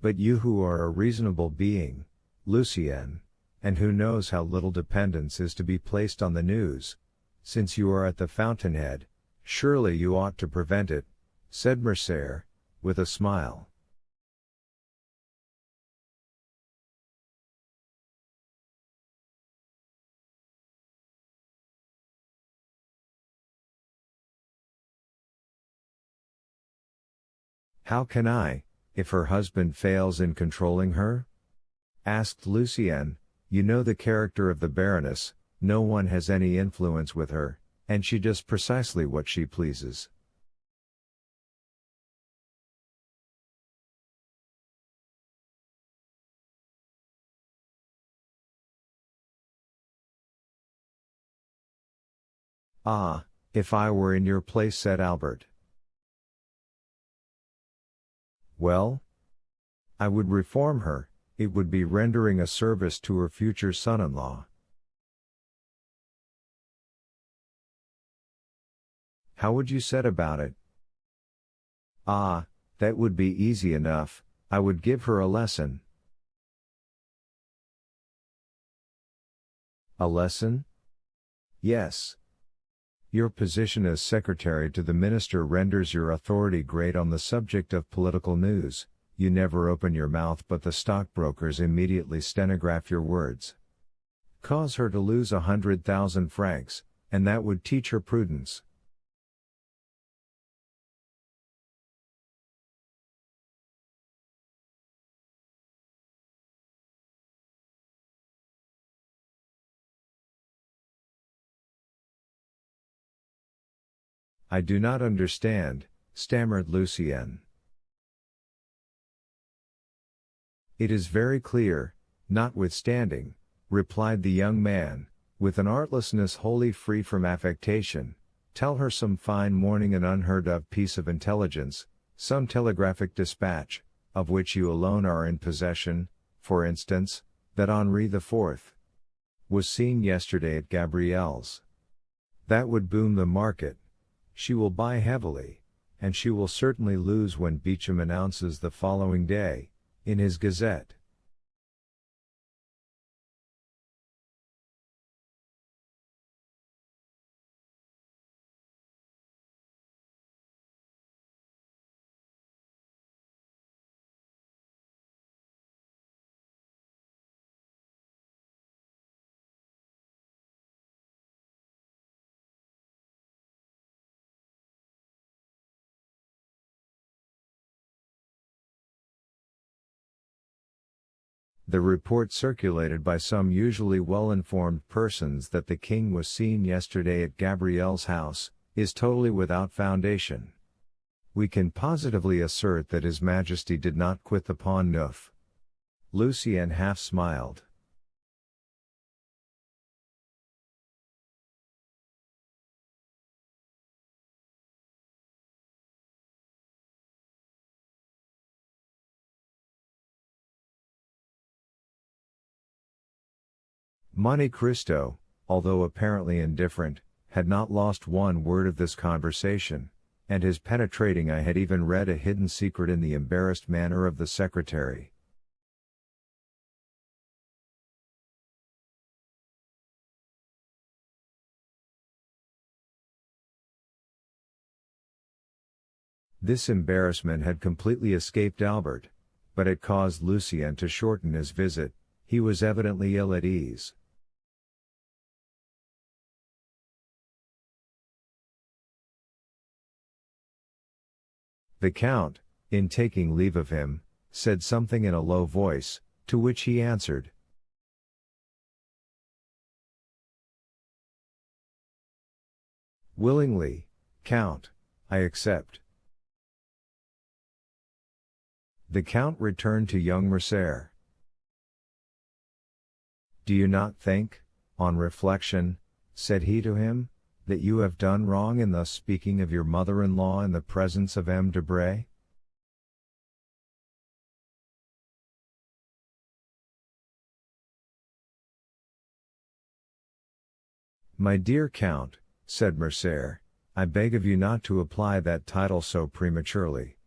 But you who are a reasonable being, Lucien, and who knows how little dependence is to be placed on the news, since you are at the fountainhead, surely you ought to prevent it, said Mercer, with a smile. How can I, if her husband fails in controlling her? Asked Lucien. You know the character of the Baroness, no one has any influence with her, and she does precisely what she pleases. Ah, if I were in your place, said Albert. Well? I would reform her, it would be rendering a service to her future son-in-law. How would you set about it? Ah, that would be easy enough, I would give her a lesson. A lesson? Yes. Your position as secretary to the minister renders your authority great on the subject of political news. You never open your mouth but the stockbrokers immediately stenograph your words. Cause her to lose 100,000 francs, and that would teach her prudence. I do not understand, stammered Lucien. It is very clear, notwithstanding, replied the young man, with an artlessness wholly free from affectation. Tell her some fine morning an unheard-of piece of intelligence, some telegraphic dispatch, of which you alone are in possession, for instance, that Henri IV was seen yesterday at Gabriel's. That would boom the market. She will buy heavily, and she will certainly lose when Beecham announces the following day, in his Gazette. The report circulated by some usually well-informed persons that the king was seen yesterday at Gabriel's house, is totally without foundation. We can positively assert that His Majesty did not quit the Pont Neuf. Lucien half smiled. Monte Cristo, although apparently indifferent, had not lost one word of this conversation, and his penetrating eye had even read a hidden secret in the embarrassed manner of the secretary. This embarrassment had completely escaped Albert, but it caused Lucien to shorten his visit. He was evidently ill at ease. The Count, in taking leave of him, said something in a low voice, to which he answered, "Willingly, Count, I accept." The Count returned to young Mercer. "Do you not think, on reflection," said he to him, "that you have done wrong in thus speaking of your mother-in-law in the presence of M. de Bray?" "My dear Count," said Mercer, "I beg of you not to apply that title so prematurely.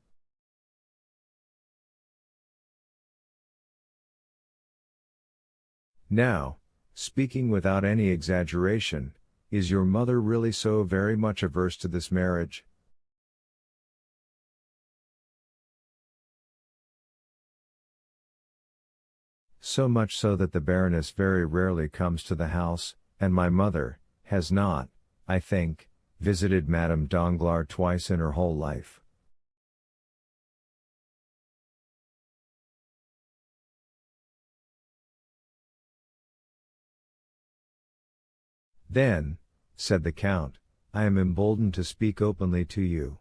Now, speaking without any exaggeration, is your mother really so very much averse to this marriage? So much so that the Baroness very rarely comes to the house, and my mother has not, I think, visited Madame Danglars twice in her whole life. Then, said the Count, I am emboldened to speak openly to you.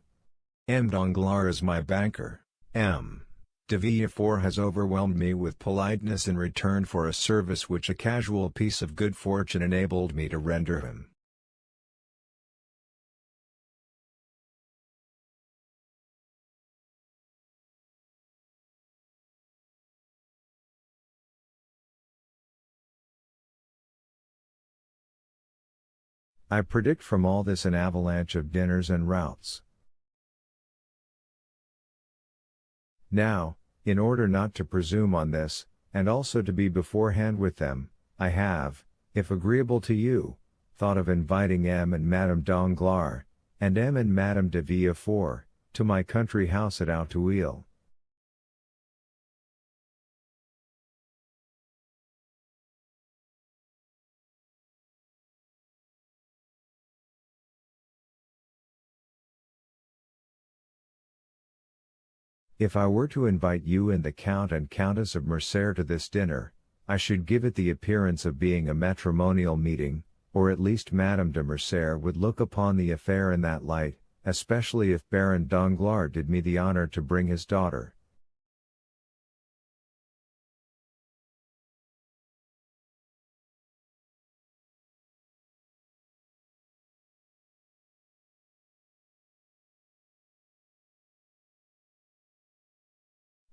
M. Danglars is my banker. M. de Villefort has overwhelmed me with politeness in return for a service which a casual piece of good fortune enabled me to render him. I predict from all this an avalanche of dinners and routs. Now, in order not to presume on this, and also to be beforehand with them, I have, if agreeable to you, thought of inviting M. and Madame Danglars, and M. and Madame de Villefort, to my country house at Auteuil. If I were to invite you and the Count and Countess of Mercer to this dinner, I should give it the appearance of being a matrimonial meeting, or at least Madame de Mercer would look upon the affair in that light, especially if Baron Danglars did me the honor to bring his daughter.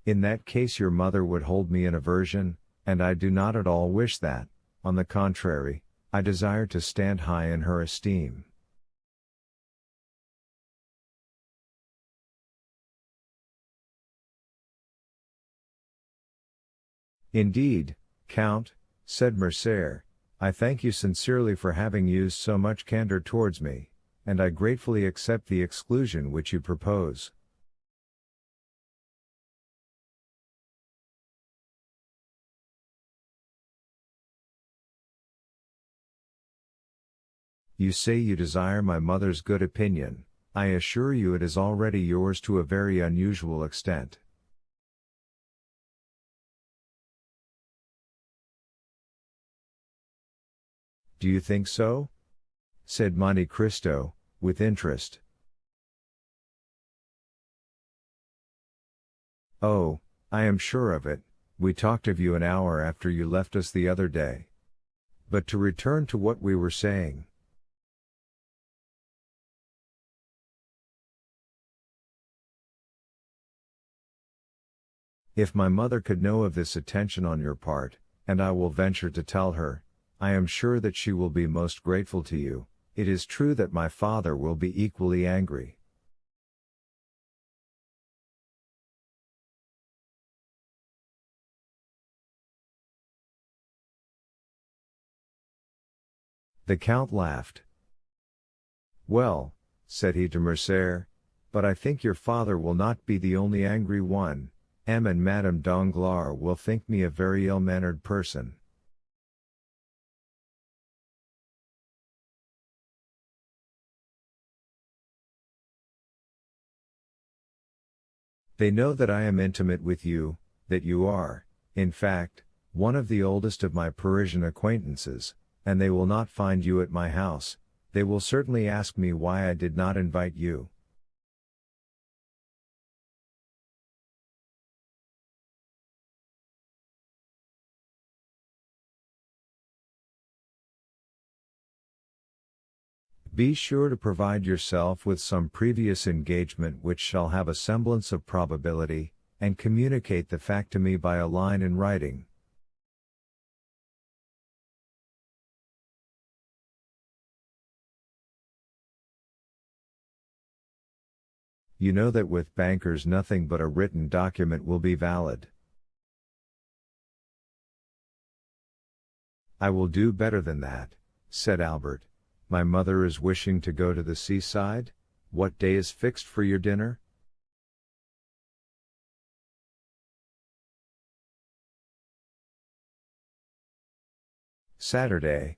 In that case your mother would hold me in aversion, and I do not at all wish that. On the contrary, I desire to stand high in her esteem. Indeed, Count, said Mercer, I thank you sincerely for having used so much candor towards me, and I gratefully accept the exclusion which you propose. You say you desire my mother's good opinion. I assure you it is already yours to a very unusual extent. Do you think so? Said Monte Cristo, with interest. Oh, I am sure of it. We talked of you an hour after you left us the other day. But to return to what we were saying. If my mother could know of this attention on your part, and I will venture to tell her, I am sure that she will be most grateful to you. It is true that my father will be equally angry. The Count laughed. Well, said he to Mercer, but I think your father will not be the only angry one. M. and Madame Danglars will think me a very ill-mannered person. They know that I am intimate with you, that you are, in fact, one of the oldest of my Parisian acquaintances, and they will not find you at my house. They will certainly ask me why I did not invite you. Be sure to provide yourself with some previous engagement which shall have a semblance of probability, and communicate the fact to me by a line in writing. You know that with bankers nothing but a written document will be valid. I will do better than that, said Albert. My mother is wishing to go to the seaside. What day is fixed for your dinner? Saturday.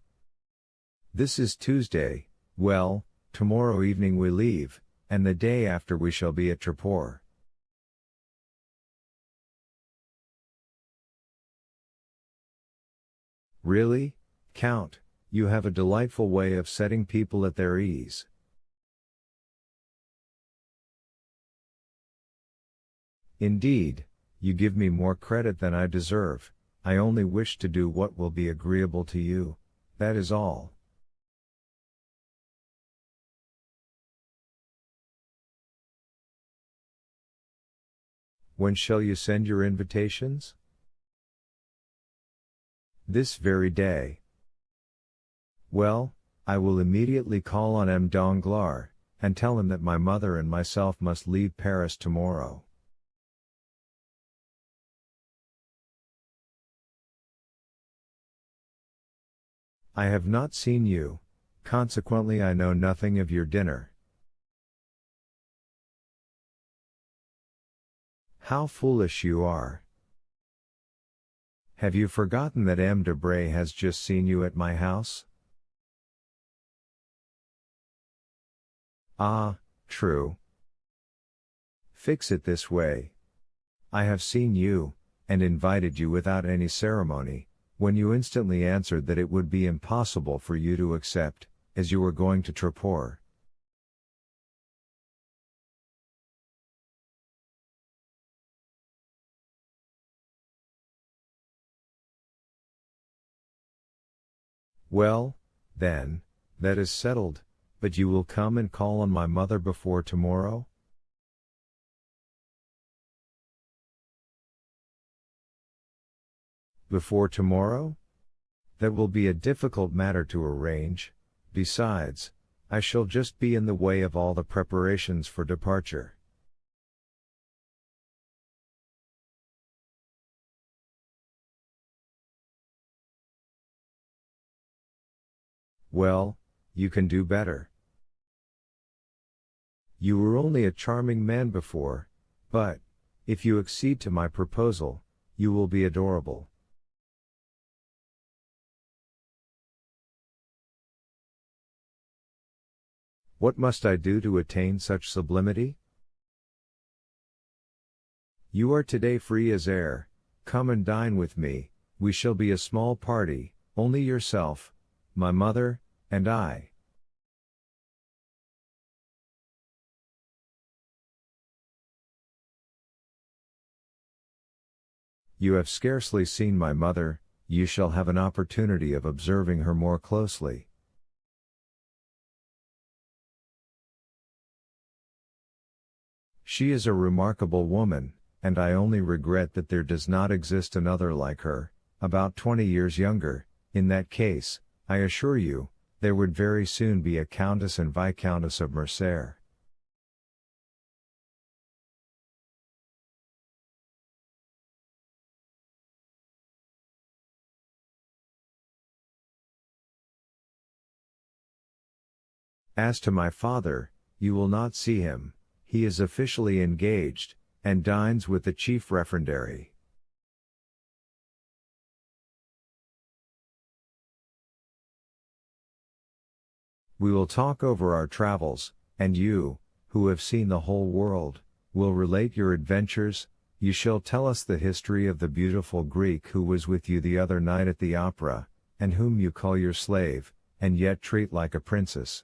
This is Tuesday. Well, tomorrow evening we leave, and the day after we shall be at Treport. Really, Count, you have a delightful way of setting people at their ease. Indeed, you give me more credit than I deserve. I only wish to do what will be agreeable to you, that is all. When shall you send your invitations? This very day. Well, I will immediately call on M. Danglars, and tell him that my mother and myself must leave Paris tomorrow. I have not seen you, consequently I know nothing of your dinner. How foolish you are. Have you forgotten that M. Debray has just seen you at my house? Ah, true. Fix it this way. I have seen you, and invited you without any ceremony, when you instantly answered that it would be impossible for you to accept, as you were going to Treport. Well, then, that is settled, but you will come and call on my mother before tomorrow? Before tomorrow? That will be a difficult matter to arrange. Besides, I shall just be in the way of all the preparations for departure. Well, you can do better. You were only a charming man before, but, if you accede to my proposal, you will be adorable. What must I do to attain such sublimity? You are today free as air. Come and dine with me. We shall be a small party, only yourself, my mother, and I. You have scarcely seen my mother, you shall have an opportunity of observing her more closely. She is a remarkable woman, and I only regret that there does not exist another like her, about 20 years younger. In that case, I assure you, there would very soon be a Countess and Viscountess of Mercer. As to my father, you will not see him. He is officially engaged, and dines with the chief referendary. We will talk over our travels, and you, who have seen the whole world, will relate your adventures. You shall tell us the history of the beautiful Greek who was with you the other night at the opera, and whom you call your slave, and yet treat like a princess.